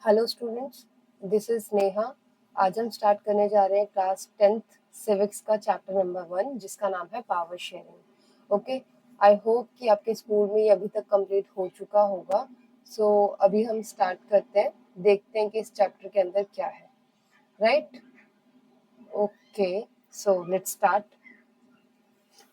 Hello students, this is Neha. आज हम start करने जा रहे हैं क्लास 10th सिविक्स का चैप्टर नंबर 1 जिसका नाम है power sharing. Okay, I hope कि आपके स्कूल में ये अभी तक कंप्लीट हो चुका होगा। सो अभी हम स्टार्ट करते हैं, देखते हैं कि इस चैप्टर के अंदर क्या है। Right? Okay, so let's start.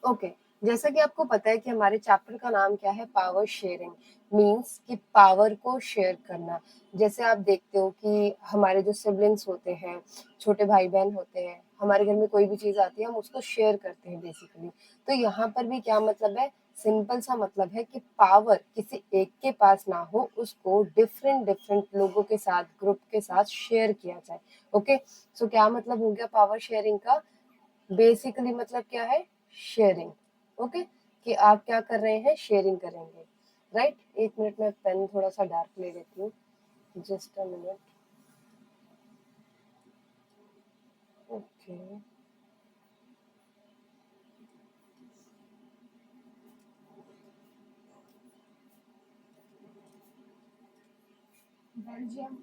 Okay, जैसा कि आपको पता है कि हमारे चैप्टर का नाम क्या है, पावर शेयरिंग। मीन्स कि पावर को शेयर करना। जैसे आप देखते हो कि हमारे जो सिबलिंग्स होते हैं, छोटे भाई बहन होते हैं, हमारे घर में कोई भी चीज आती है हम उसको शेयर करते हैं बेसिकली। तो यहाँ पर भी क्या मतलब है, सिंपल सा मतलब है कि पावर किसी एक के पास ना हो, उसको डिफरेंट डिफरेंट लोगों के साथ, ग्रुप के साथ शेयर किया जाए। ओके, सो क्या मतलब हो गया पावर शेयरिंग का? बेसिकली मतलब क्या है, शेयरिंग। ओके, कि आप क्या कर रहे हैं, शेयरिंग करेंगे। राइट? एक मिनट में पेन थोड़ा सा डार्क ले लेती हूँ, just a minute. Okay, Belgium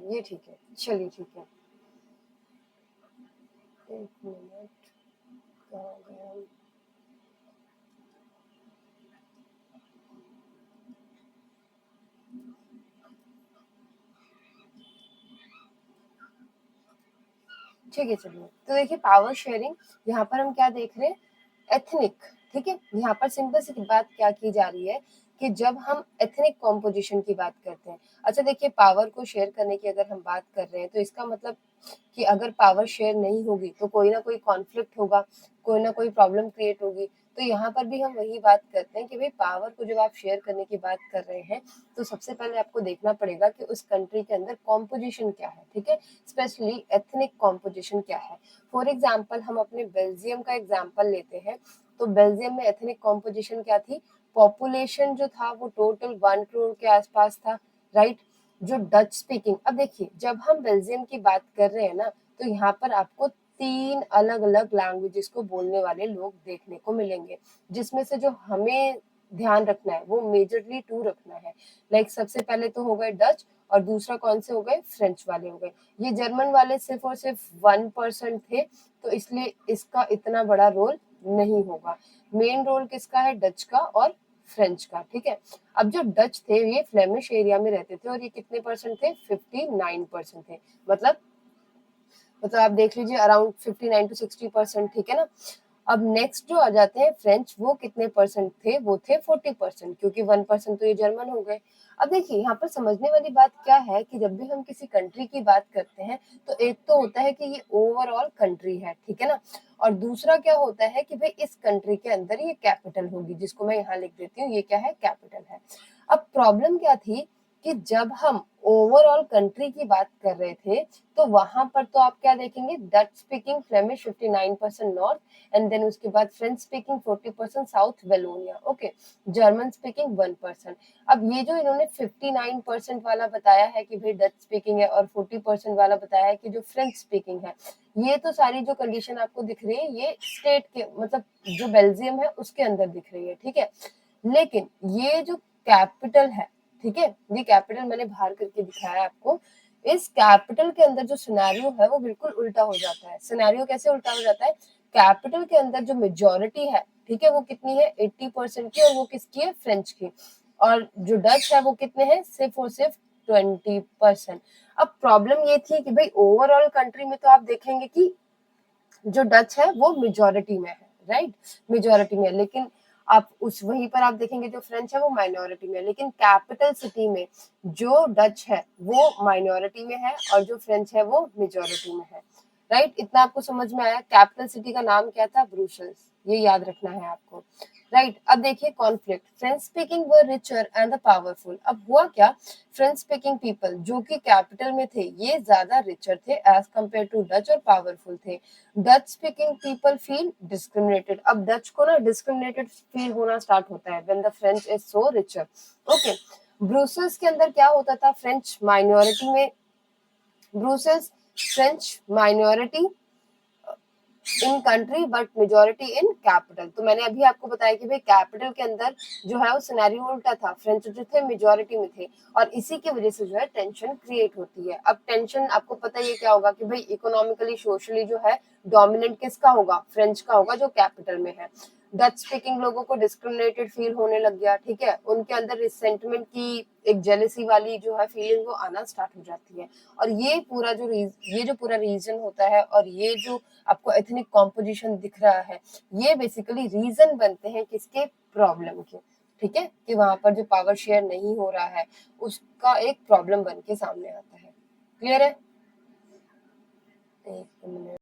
ये ठीक है, चलिए ठीक है। एक मिनट, कहाँ गया? ठीक है, चलिए। तो देखिए पावर शेयरिंग, यहाँ पर हम क्या देख रहे हैं, एथनिक। ठीक है, यहाँ पर सिंपल सी बात क्या की जा रही है कि जब हम एथनिक कॉम्पोजिशन की बात करते हैं। अच्छा देखिए, पावर को शेयर करने की अगर हम बात कर रहे हैं तो इसका मतलब कि अगर पावर शेयर नहीं होगी तो कोई ना कोई कॉन्फ्लिक्ट होगा, कोई ना कोई प्रॉब्लम क्रिएट होगी। तो यहाँ पर भी हम वही बात करते हैं कि भाई पावर को जब आप शेयर करने की बात कर रहे हैं तो सबसे पहले आपको देखना पड़ेगा कि उस कंट्री के अंदर कॉम्पोजिशन क्या है। ठीक है, स्पेशली एथनिक कॉम्पोजिशन क्या है। फॉर एग्जाम्पल हम अपने बेल्जियम का एग्जाम्पल लेते हैं, तो बेल्जियम में एथनिक कॉम्पोजिशन क्या थी, पॉपुलेशन जो था वो टोटल 1 करोड़ के आसपास था। राइट? जो डच स्पीकिंग, अब देखिए जब हम बेल्जियम की बात कर रहे हैं ना, तो यहाँ पर आपको 3 अलग अलग लैंग्वेजेस को बोलने वाले लोग देखने को मिलेंगे, जिसमें से जो हमें ध्यान रखना है वो मेजरली 2 रखना है। लाइक सबसे पहले तो हो गए डच, और दूसरा कौन से हो गए, फ्रेंच वाले हो गए। ये जर्मन वाले सिर्फ और सिर्फ 1% थे, तो इसलिए इसका इतना बड़ा रोल नहीं होगा। मेन रोल किसका है, डच का और फ्रेंच का। ठीक है, अब जो डच थे ये फ्लेमिश एरिया में रहते थे, और ये कितने परसेंट थे, 59% थे। मतलब आप देख लीजिए अराउंड 59 to 60%। ठीक है ना? अब नेक्स्ट जो आ जाते हैं फ्रेंच, वो कितने परसेंट थे, वो थे 40%, क्योंकि 1% तो ये जर्मन हो गए। अब देखिए यहाँ पर समझने वाली बात क्या है कि जब भी हम किसी कंट्री की बात करते हैं तो एक तो होता है कि ये ओवरऑल कंट्री है, ठीक है ना, और दूसरा क्या होता है कि भाई इस कंट्री के अंदर ये कैपिटल होगी, जिसको मैं यहाँ लिख देती हूँ, ये क्या है, कैपिटल है। अब प्रॉब्लम क्या थी कि जब हम ओवरऑल कंट्री की बात कर रहे थे तो वहां पर तो आप क्या देखेंगे, Dutch speaking Flemish 59% north, and then उसके बाद French speaking 40% south Wallonia. Okay, German speaking 1%। अब ये जो इन्होंने 59% वाला बताया है कि भाई डच स्पीकिंग है, और 40% वाला बताया है कि जो फ्रेंच स्पीकिंग है, ये तो सारी जो कंडीशन आपको दिख रही है ये स्टेट के मतलब जो बेल्जियम है उसके अंदर दिख रही है। ठीक है, लेकिन ये जो कैपिटल है, ठीक है, ये कैपिटल मैंने बाहर करके दिखाया आपको। इस कैपिटल के अंदर जो सिनेरियो है वो बिल्कुल उल्टा हो जाता है। सिनेरियो कैसे उल्टा हो जाता है, कैपिटल के अंदर जो मेजोरिटी है, ठीक है, वो कितनी है, 80% की, और वो किसकी है, फ्रेंच की। और जो डच है वो कितने हैं, सिर्फ और सिर्फ 20%। अब प्रॉब्लम ये थी कि भाई ओवरऑल कंट्री में तो आप देखेंगे कि जो डच है वो मेजोरिटी में है। राइट? मेजोरिटी में है, लेकिन आप उस वहीं पर आप देखेंगे जो फ्रेंच है वो माइनॉरिटी में है, लेकिन कैपिटल सिटी में जो डच है वो माइनॉरिटी में है और जो फ्रेंच है वो मेजोरिटी में है। राइट? इतना आपको समझ में आया। कैपिटल सिटी का नाम क्या था, ब्रुसेल्स, ये याद रखना है आपको। राइट? अब देखिए conflict, French speaking were richer and the powerful. अब हुआ क्या, फ्रेंच स्पीकिंग पीपल जो कि कैपिटल में थे ये ज्यादा रिचर थे एज कंपेयर टू डच, और पावरफुल थे। Dutch speaking people feel discriminated. अब डच को ना डिस्क्रिमिनेटेड फील होना स्टार्ट होता है when the French is so richer. Okay, Brussels के अंदर क्या होता था, फ्रेंच माइनॉरिटी में Brussels French minority in country but majority in capital. तो मैंने अभी आपको बताया कि भाई कैपिटल के अंदर जो है वो सिनेरियो उल्टा था, फ्रेंच जो थे मेजोरिटी में थे, और इसी की वजह से जो है टेंशन क्रिएट होती है। अब टेंशन आपको पता ही है क्या होगा कि भाई इकोनॉमिकली सोशली जो है डोमिनेंट किसका होगा, फ्रेंच का होगा जो कैपिटल में है। डच स्पीकिंग लोगों को डिस्क्रिमिनेटेड फील होने लग गया, ठीक है, उनके अंदर रिसेंटमेंट की एक जेलसी वाली जो है फीलिंग वो आना स्टार्ट हो जाती है। और ये पूरा रीजन होता है, और ये जो आपको एथनिक कॉम्पोजिशन दिख रहा है, ये बेसिकली रीजन बनते हैं किसके, प्रॉब्लम के, ठीक है, कि वहां पर जो पावर शेयर नहीं हो रहा है उसका एक प्रॉब्लम बन के सामने आता है। क्लियर है? एक मिनट।